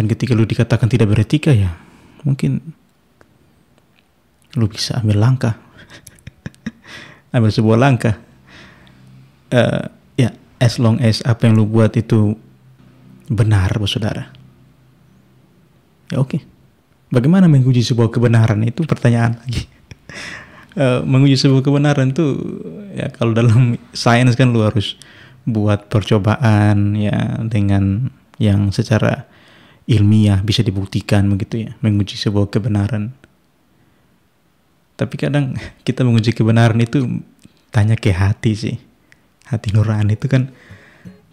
Dan ketika lu dikatakan tidak beretika, ya mungkin lu bisa ambil langkah. Ambil sebuah langkah. Ya, as long as apa yang lu buat itu benar, saudara. Ya oke. Bagaimana menguji sebuah kebenaran, itu pertanyaan lagi. Menguji sebuah kebenaran itu, ya kalau dalam sains kan lu harus buat percobaan ya dengan yang secara ilmiah bisa dibuktikan begitu ya, menguji sebuah kebenaran. Tapi kadang kita menguji kebenaran itu tanya ke hati sih. Hati nurani itu kan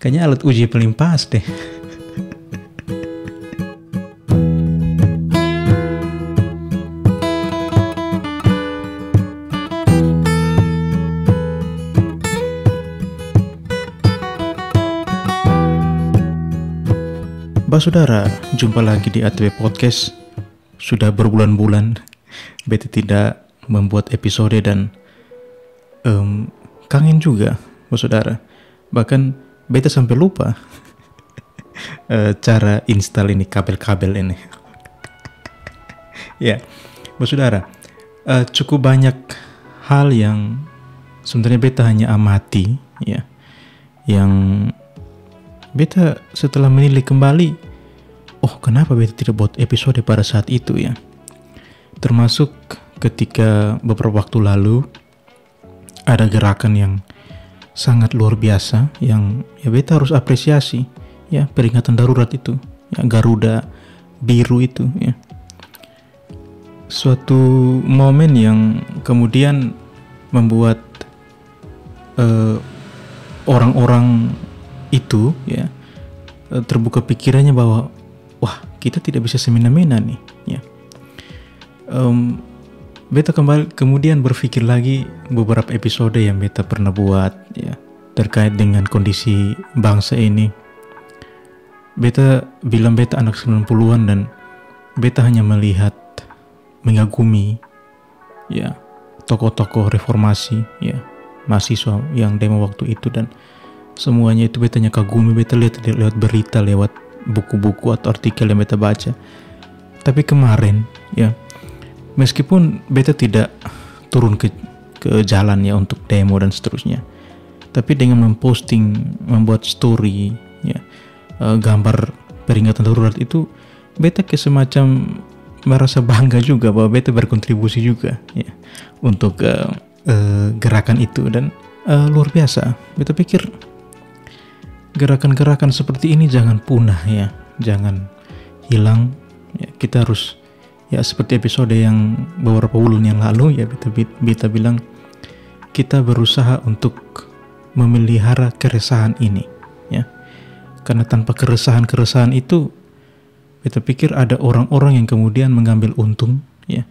kayaknya alat uji paling pas deh. Saudara, jumpa lagi di ATW Podcast. Sudah berbulan-bulan beta tidak membuat episode dan kangen juga, saudara. Bahkan beta sampai lupa cara install ini kabel-kabel ini. Ya, saudara, cukup banyak hal yang sebenarnya beta hanya amati, ya, yang beta setelah menilai kembali, oh kenapa beta tidak buat episode pada saat itu ya. Termasuk ketika beberapa waktu lalu ada gerakan yang sangat luar biasa yang ya beta harus apresiasi ya, peringatan darurat itu ya, Garuda biru itu ya. Suatu momen yang kemudian membuat orang-orang itu ya terbuka pikirannya bahwa wah, kita tidak bisa semena-mena nih ya. Beta kemudian berpikir lagi beberapa episode yang beta pernah buat ya terkait dengan kondisi bangsa ini. Beta bilang beta anak 90-an dan beta hanya melihat, mengagumi ya tokoh-tokoh reformasi ya, mahasiswa yang demo waktu itu, dan semuanya itu beta hanya kagumi. Beta lihat lewat berita, lewat buku-buku atau artikel yang beta baca. Tapi kemarin ya, meskipun beta tidak turun ke jalan ya untuk demo dan seterusnya, tapi dengan membuat story ya, gambar peringatan darurat itu, beta kayak semacam merasa bangga juga bahwa beta berkontribusi juga ya untuk gerakan itu. Dan luar biasa, beta pikir gerakan-gerakan seperti ini jangan punah ya, jangan hilang ya. Kita harus ya, seperti episode yang beberapa bulan yang lalu ya, beta bilang kita berusaha untuk memelihara keresahan ini ya, karena tanpa keresahan itu beta pikir ada orang-orang yang kemudian mengambil untung ya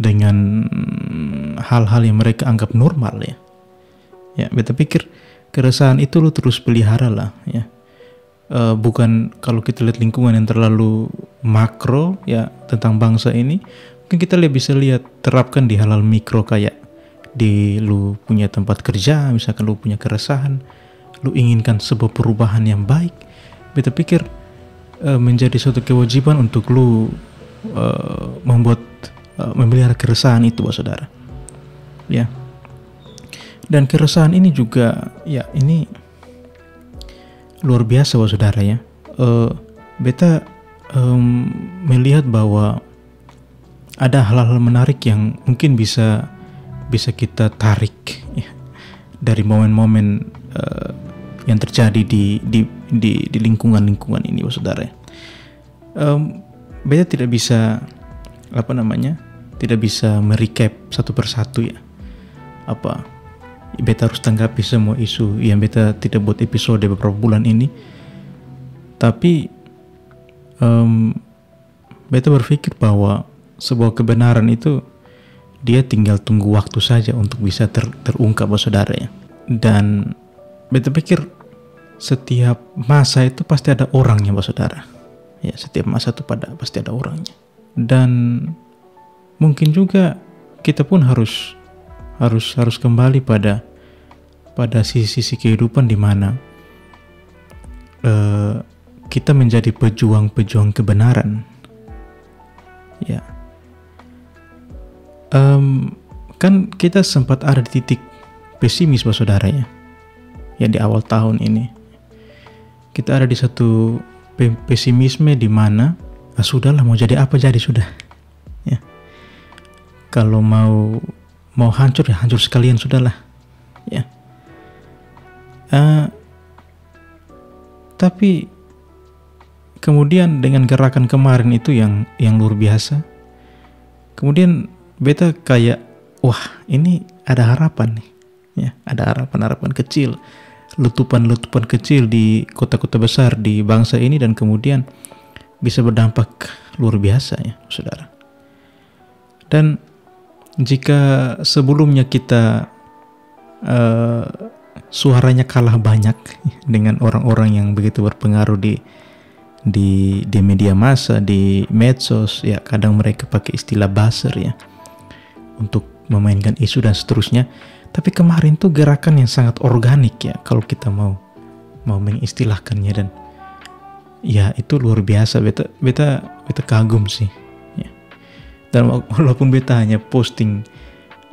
dengan hal-hal yang mereka anggap normal ya. Ya, beta pikir keresahan itu lu terus pelihara lah ya. Bukan kalau kita lihat lingkungan yang terlalu makro ya tentang bangsa ini, mungkin kita bisa lihat terapkan di hal-hal mikro, kayak di lu punya tempat kerja, misalkan lu punya keresahan, lu inginkan sebuah perubahan yang baik, beta pikir menjadi suatu kewajiban untuk lu memelihara keresahan itu, saudara ya. Dan keresahan ini juga ya, ini luar biasa saudara ya. Beta melihat bahwa ada hal-hal menarik yang mungkin bisa kita tarik ya, dari momen-momen yang terjadi di lingkungan ini saudara ya. Beta tidak bisa tidak bisa merecap satu persatu ya, beta harus tanggapi semua isu yang beta tidak buat episode beberapa bulan ini. Tapi beta berpikir bahwa sebuah kebenaran itu dia tinggal tunggu waktu saja untuk bisa terungkap saudara ya. Dan beta pikir setiap masa itu pasti ada orangnya saudara ya, setiap masa itu pasti ada orangnya. Dan mungkin juga kita pun harus kembali pada sisi-sisi kehidupan di mana kita menjadi pejuang-pejuang kebenaran. Ya, kan kita sempat ada di titik pesimis, saudara ya. Ya di awal tahun ini kita ada di satu pesimisme di mana sudahlah, mau jadi apa jadi sudah. Ya, kalau mau hancur ya hancur sekalian sudahlah. Ya, tapi kemudian dengan gerakan kemarin itu yang luar biasa, kemudian beta kayak wah, ini ada harapan nih. Ya, ada harapan kecil, letupan kecil di kota-kota besar di bangsa ini, dan kemudian bisa berdampak luar biasa ya saudara. Dan jika sebelumnya kita suaranya kalah banyak dengan orang-orang yang begitu berpengaruh di media massa, di medsos, ya kadang mereka pakai istilah buzzer ya untuk memainkan isu dan seterusnya. Tapi kemarin tuh gerakan yang sangat organik ya kalau kita mau mengistilahkannya, dan ya itu luar biasa. Beta kagum sih ya. Dan walaupun beta hanya posting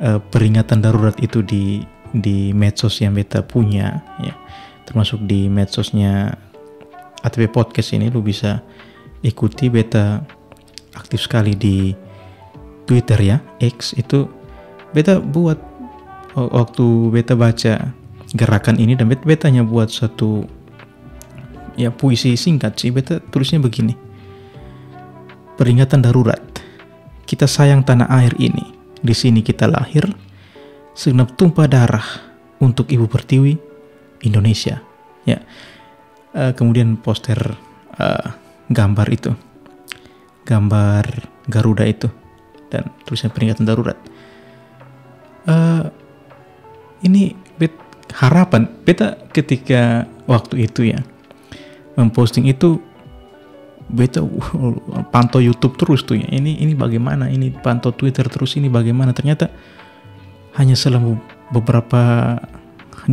peringatan darurat itu di medsos yang beta punya ya, termasuk di medsosnya ATP Podcast ini, lu bisa ikuti. Beta aktif sekali di Twitter ya, X itu. Beta buat waktu beta baca gerakan ini, dan beta hanya buat satu ya puisi singkat sih. Beta tulisnya begini: peringatan darurat, kita sayang tanah air ini, di sini kita lahir, segenap tumpah darah untuk Ibu Pertiwi Indonesia. Ya, kemudian poster gambar itu, gambar Garuda itu, dan tulisan peringatan darurat. Ini harapan beta ketika waktu itu ya memposting itu. Beta pantau YouTube terus tuh ya, ini bagaimana, ini pantau Twitter terus, ini bagaimana. Ternyata hanya selama beberapa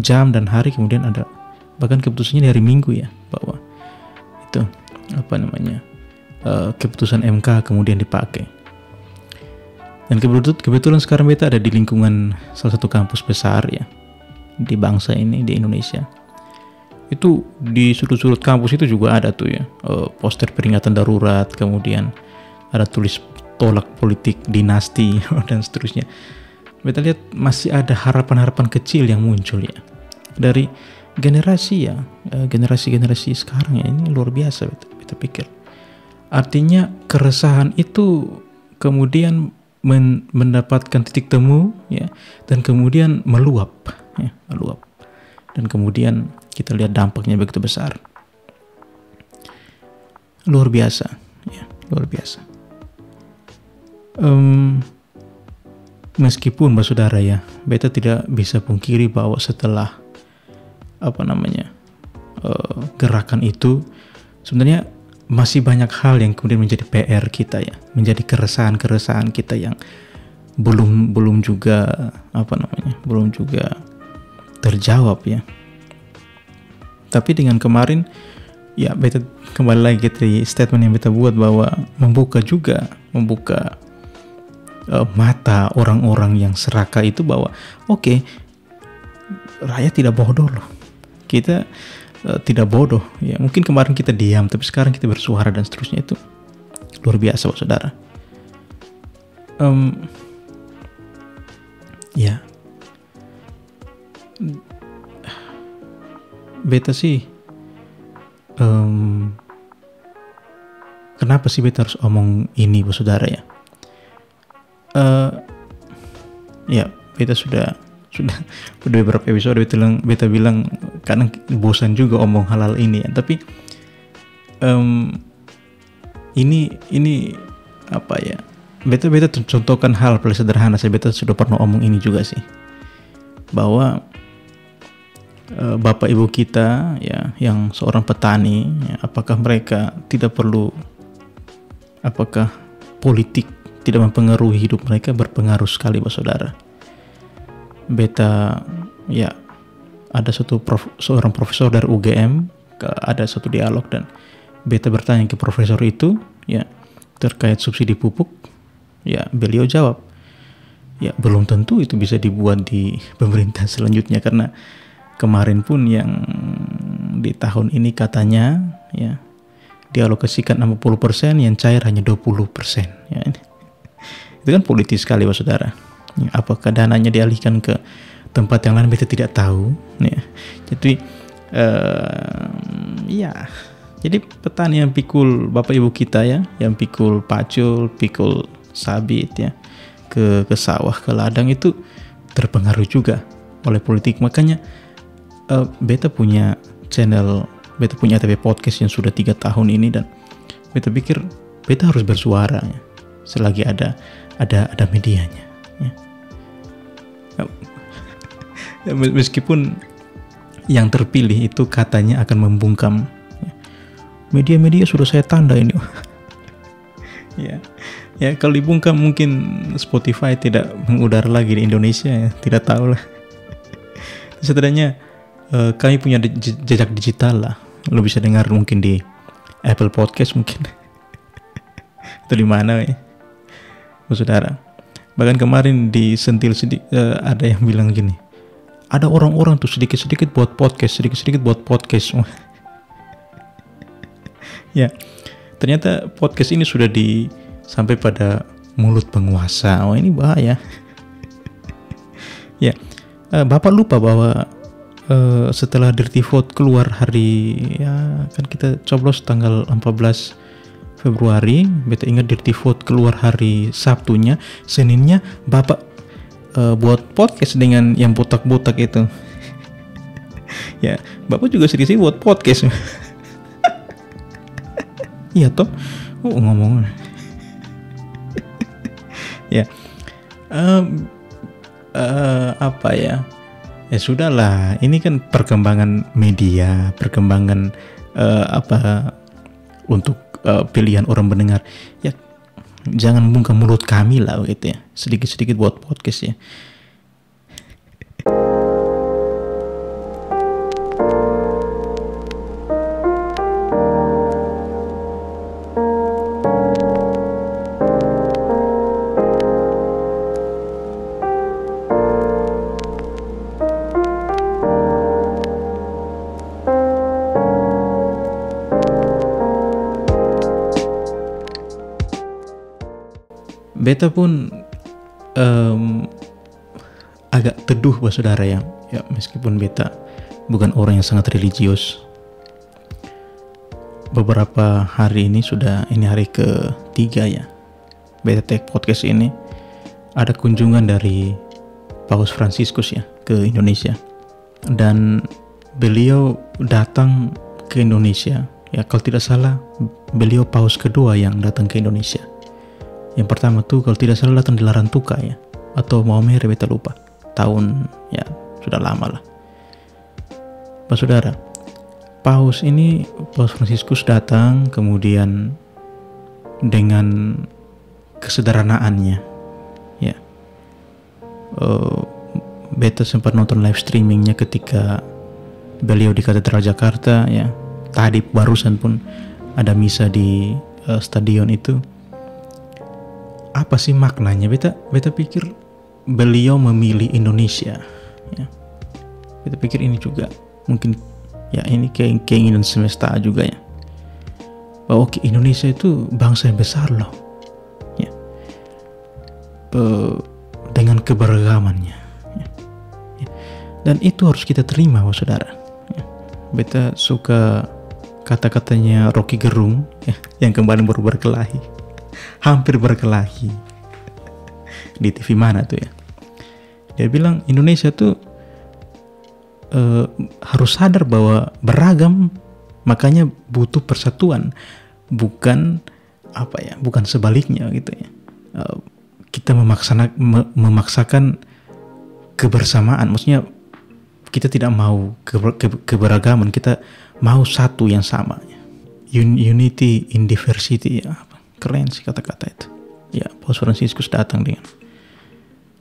jam dan hari kemudian ada, bahkan keputusannya dari Minggu ya, bahwa itu keputusan MK kemudian dipakai. Dan kebetulan sekarang beta ada di lingkungan salah satu kampus besar ya di bangsa ini, di Indonesia. Itu di sudut-sudut kampus itu juga ada tuh ya poster peringatan darurat, kemudian ada tulis tolak politik dinasti dan seterusnya. Beta lihat masih ada harapan-harapan kecil yang muncul ya dari generasi ya, generasi sekarang ya. Ini luar biasa beta pikir. Artinya keresahan itu kemudian mendapatkan titik temu ya, dan kemudian meluap, dan kemudian kita lihat dampaknya begitu besar, luar biasa ya, luar biasa. Meskipun saudara ya, beta tidak bisa pungkiri bahwa setelah gerakan itu sebenarnya masih banyak hal yang kemudian menjadi PR kita ya, menjadi keresahan kita yang belum juga terjawab ya. Tapi dengan kemarin ya, beta kembali lagi ke statement yang beta buat bahwa membuka mata orang-orang yang serakah itu bahwa oke, rakyat tidak bodoh loh, kita tidak bodoh ya. Mungkin kemarin kita diam, tapi sekarang kita bersuara dan seterusnya. Itu luar biasa saudara. Ya, beta sih kenapa sih beta harus omong ini saudara ya? Ya, beta sudah beberapa episode beta bilang kadang bosan juga omong hal ini ya. Tapi ini apa ya, beta contohkan hal paling sederhana. Beta sudah pernah omong ini juga sih, bahwa bapak ibu kita ya yang seorang petani ya, apakah mereka tidak perlu, apakah politik tidak mempengaruhi hidup mereka? Berpengaruh sekali saudara. Beta ya ada seorang profesor dari UGM, ada satu dialog, dan beta bertanya ke profesor itu ya terkait subsidi pupuk, ya beliau jawab, ya belum tentu itu bisa dibuat di pemerintah selanjutnya, karena kemarin pun yang di tahun ini katanya ya dialokasikan 60%, yang cair hanya 20%. Ya, itu kan politis sekali, Pak Saudara. Ya, apakah dananya dialihkan ke tempat yang lain, kita tidak tahu. Ya. Jadi, ya, jadi petani yang pikul Bapak Ibu kita ya, yang pikul pacul, pikul sabit ya, ke sawah, ke ladang itu terpengaruh juga oleh politik. Makanya beta punya channel, beta punya ATP Podcast yang sudah 3 tahun ini, dan beta pikir beta harus bersuara ya, selagi ada medianya ya. Meskipun yang terpilih itu katanya akan membungkam ya. Media-media sudah saya tanda ini ya kalau dibungkam mungkin Spotify tidak mengudara lagi di Indonesia ya, tidak tahu lah. Setidaknya kami punya jejak digital lah, lo bisa dengar mungkin di Apple Podcast mungkin itu di mana ya Saudara. Bahkan kemarin disentil ada yang bilang gini, ada orang-orang tuh sedikit-sedikit buat podcast ya, ternyata podcast ini sudah sampai pada mulut penguasa. Oh, ini bahaya. Ya, Bapak lupa bahwa setelah Dirty Vote keluar hari, ya kan kita coblos tanggal 14 Februari, beta ingat Dirty Vote keluar hari Sabtunya, Seninnya Bapak buat podcast dengan yang botak-botak itu. Ya, Bapak juga sedikit buat podcast. Iya toh, ngomong. Ya, apa ya? Ya sudahlah, ini kan perkembangan media, perkembangan untuk pilihan orang mendengar. Ya jangan buka mulut kami lah gitu ya. Sedikit-sedikit buat podcast ya. Beta pun agak teduh Pak Saudara ya, meskipun beta bukan orang yang sangat religius. Beberapa hari ini ini hari ke-3 ya, beta take podcast ini, ada kunjungan dari Paus Fransiskus ya ke Indonesia, dan beliau datang ke Indonesia ya, kalau tidak salah beliau Paus kedua yang datang ke Indonesia. Yang pertama tuh kalau tidak salah datang di Larantuka ya, atau Maumere, beta lupa tahun ya, sudah lama lah. Pak Saudara, Paus Fransiskus datang, kemudian dengan kesederhanaannya ya, beta sempat nonton live streamingnya ketika beliau di Katedral Jakarta ya. Tadi barusan pun ada misa di stadion itu. Apa sih maknanya? Beta pikir beliau memilih Indonesia ya. Beta pikir ini juga mungkin ya, ini keinginan semesta juga ya, bahwa Indonesia itu bangsa yang besar loh ya, dengan keberagamannya ya. Dan itu harus kita terima Bapak Saudara ya. Beta suka kata-katanya Rocky Gerung ya, yang kemarin baru berkelahi, hampir berkelahi di TV mana tuh ya. Dia bilang Indonesia tuh harus sadar bahwa beragam, makanya butuh persatuan, bukan bukan sebaliknya gitu ya. Kita memaksakan kebersamaan, maksudnya kita tidak mau keberagaman, kita mau satu yang sama ya. Unity in diversity ya. Keren sih kata-kata itu ya. Paus Fransiskus datang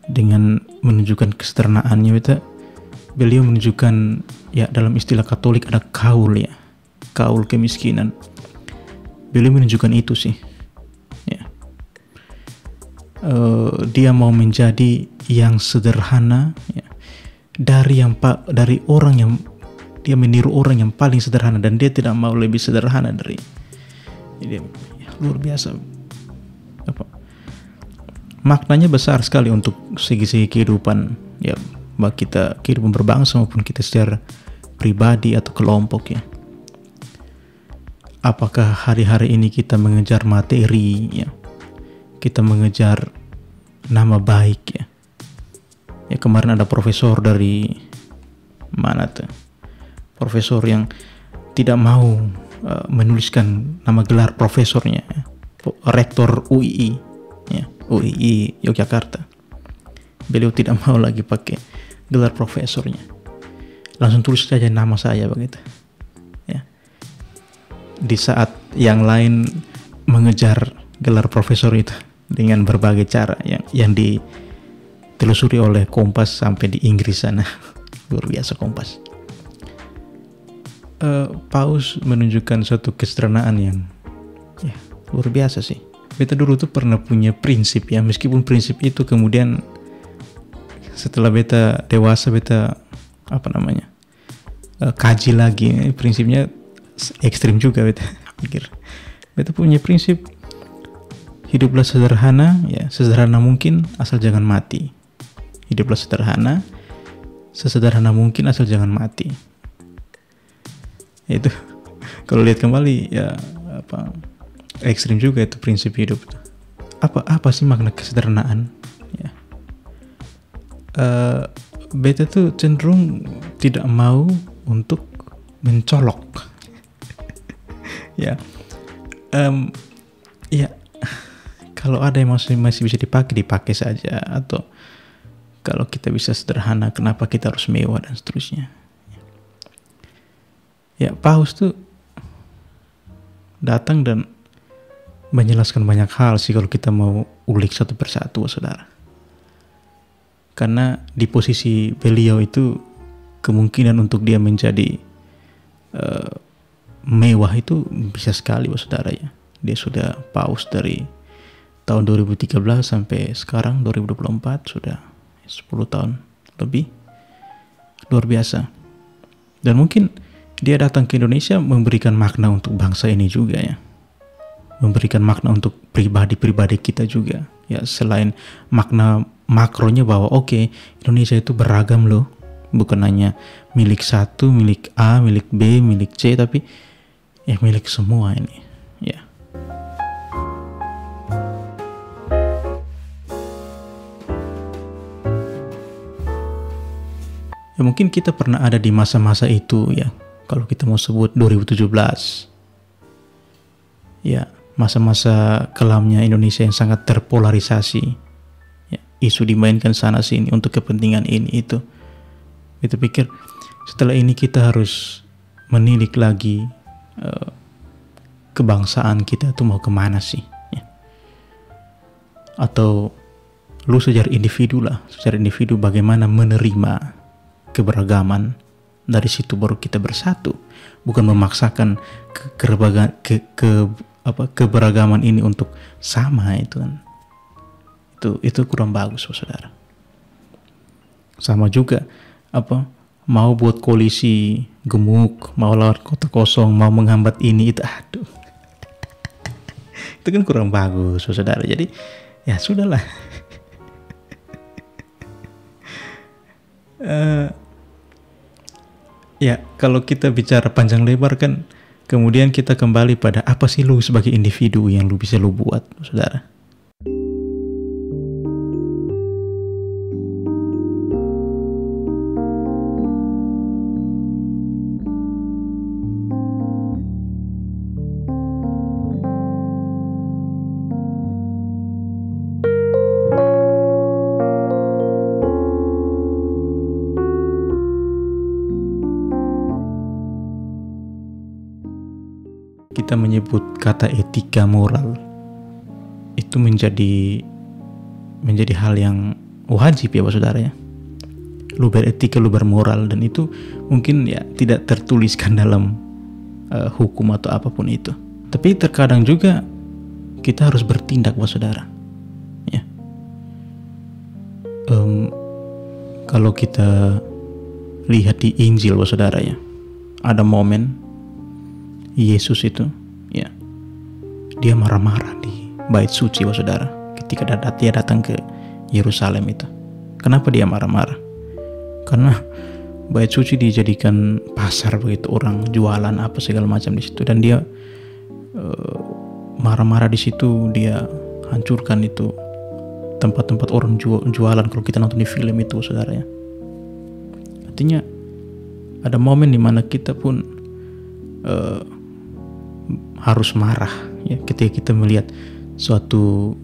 dengan menunjukkan kesederhanaannya. Beliau menunjukkan ya, dalam istilah Katolik ada kaul ya, kaul kemiskinan. beliau menunjukkan itu sih. Ya. Dia mau menjadi yang sederhana, ya. Dari orang yang dia meniru orang yang paling sederhana, dan dia tidak mau lebih sederhana dari. Jadi, ya, luar biasa. Maknanya besar sekali untuk segi-segi kehidupan, ya, baik kita kehidupan berbangsa maupun kita secara pribadi atau kelompok, ya. Apakah hari-hari ini kita mengejar materi, ya, kita mengejar nama baik, ya. Ya, kemarin ada profesor dari mana tuh, profesor yang tidak mau menuliskan nama gelar profesornya, ya. Rektor UII, ya, UII Yogyakarta. Beliau tidak mau lagi pakai gelar profesornya, langsung tulis saja nama saya begitu, ya. Di saat yang lain mengejar gelar profesor itu dengan berbagai cara yang ditelusuri oleh Kompas sampai di Inggris sana. Luar biasa Kompas. Paus menunjukkan suatu kesederhanaan yang, ya, luar biasa sih. Beta dulu tuh pernah punya prinsip, ya, meskipun prinsip itu kemudian setelah beta dewasa beta kaji lagi, prinsipnya ekstrim juga. Beta pikir beta punya prinsip hiduplah sederhana, ya, sesederhana mungkin asal jangan mati. Hiduplah sederhana, sesederhana mungkin asal jangan mati. Itu kalau lihat kembali, ya, ekstrim juga itu prinsip hidup. Apa sih makna kesederhanaan, ya. Beta tuh cenderung tidak mau untuk mencolok. Ya, ya, kalau ada yang masih bisa dipakai saja, atau kalau kita bisa sederhana, kenapa kita harus mewah dan seterusnya. Ya, Paus tuh datang dan menjelaskan banyak hal sih kalau kita mau ulik satu persatu, saudara. Karena di posisi beliau itu kemungkinan untuk dia menjadi mewah itu bisa sekali, saudara, ya. Dia sudah Paus dari tahun 2013 sampai sekarang 2024, sudah 10 tahun lebih. Luar biasa. Dan mungkin dia datang ke Indonesia memberikan makna untuk bangsa ini juga, ya. Memberikan makna untuk pribadi-pribadi kita juga, ya. Selain makna makronya bahwa oke, Indonesia itu beragam loh, bukan hanya milik satu, milik A, milik B, milik C, tapi ya milik semua ini, ya. Ya, mungkin kita pernah ada di masa-masa itu, ya. Kalau kita mau sebut 2017, ya, masa-masa kelamnya Indonesia yang sangat terpolarisasi, ya, isu dimainkan sana sini untuk kepentingan ini itu. Kita pikir setelah ini kita harus menilik lagi kebangsaan kita tuh mau kemana sih, ya. Atau lu secara individu bagaimana menerima keberagaman. Dari situ baru kita bersatu, bukan memaksakan keberagaman ini untuk sama, itu kan. Itu kurang bagus, saudara. Sama juga mau buat koalisi gemuk, mau lawan kota kosong, mau menghambat ini itu, aduh. Itu kan kurang bagus, saudara. Jadi ya sudahlah. Ya, kalau kita bicara panjang lebar kan, kemudian kita kembali pada apa sih lu sebagai individu yang lu bisa lu buat, saudara. Kita menyebut kata etika moral itu menjadi hal yang wajib, ya, saudara, ya. Lu beretika, lu bermoral, dan itu mungkin ya tidak tertuliskan dalam hukum atau apapun itu. Tapi terkadang juga kita harus bertindak, saudara. Ya. Kalau kita lihat di Injil, saudara, ya, ada momen Yesus itu, ya, dia marah-marah di bait suci, saudara, ketika dia datang ke Yerusalem itu. Kenapa dia marah-marah? Karena bait suci dijadikan pasar, begitu, orang jualan apa segala macam di situ, dan dia marah-marah di situ. Dia hancurkan itu tempat-tempat orang jualan, kalau kita nonton di film itu, saudara, ya. Artinya ada momen dimana kita pun harus marah, ya, ketika kita melihat suatu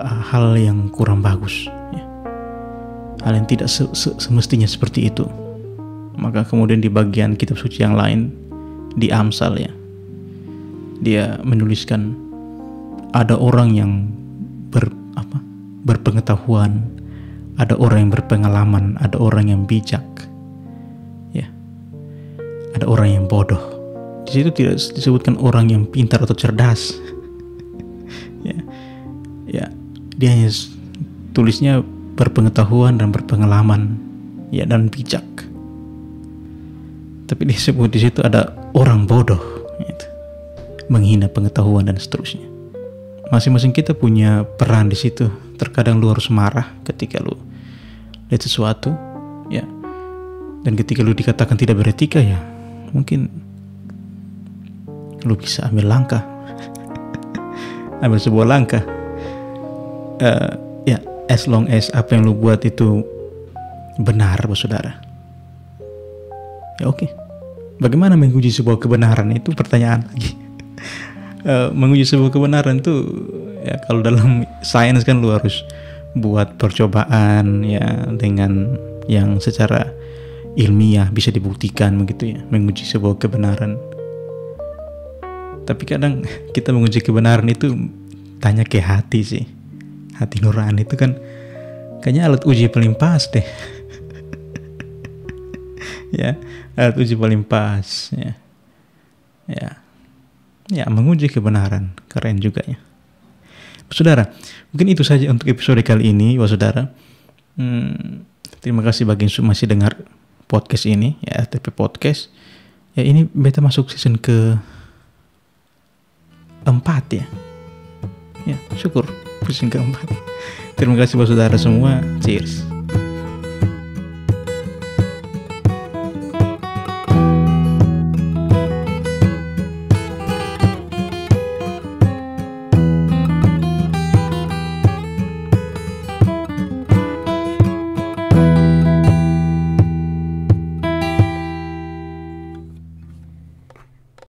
hal yang kurang bagus, ya. Hal yang tidak semestinya seperti itu. Maka kemudian di bagian kitab suci yang lain, di Amsal, ya, dia menuliskan ada orang yang berpengetahuan, ada orang yang berpengalaman, ada orang yang bijak, ya, ada orang yang bodoh. Di situ tidak disebutkan orang yang pintar atau cerdas. Ya, dia hanya tulisnya berpengetahuan dan berpengalaman, ya, dan bijak. Tapi disebut di situ ada orang bodoh, gitu, menghina pengetahuan dan seterusnya. Masing-masing kita punya peran di situ. Terkadang lu harus marah ketika lu lihat sesuatu, ya, dan ketika lu dikatakan tidak beretika, ya, mungkin lu bisa ambil langkah, ambil sebuah langkah, ya, as long as apa yang lu buat itu benar, saudara. Ya, oke. Bagaimana menguji sebuah kebenaran, itu pertanyaan lagi. Menguji sebuah kebenaran tuh, ya, kalau dalam sains kan lu harus buat percobaan, ya, dengan yang secara ilmiah bisa dibuktikan, begitu, ya, menguji sebuah kebenaran. Tapi kadang kita menguji kebenaran itu tanya ke hati sih. Hati nurani itu kan kayaknya alat uji paling pas deh. Ya, alat uji paling pas, ya. Ya, menguji kebenaran, keren juga, ya. Saudara, mungkin itu saja untuk episode kali ini, saudara. Terima kasih bagi yang masih dengar podcast ini, ya, FTP Podcast. Ya, ini beta masuk season ke-4, ya. Ya, syukur season ke-4. Terima kasih buat saudara semua. Cheers.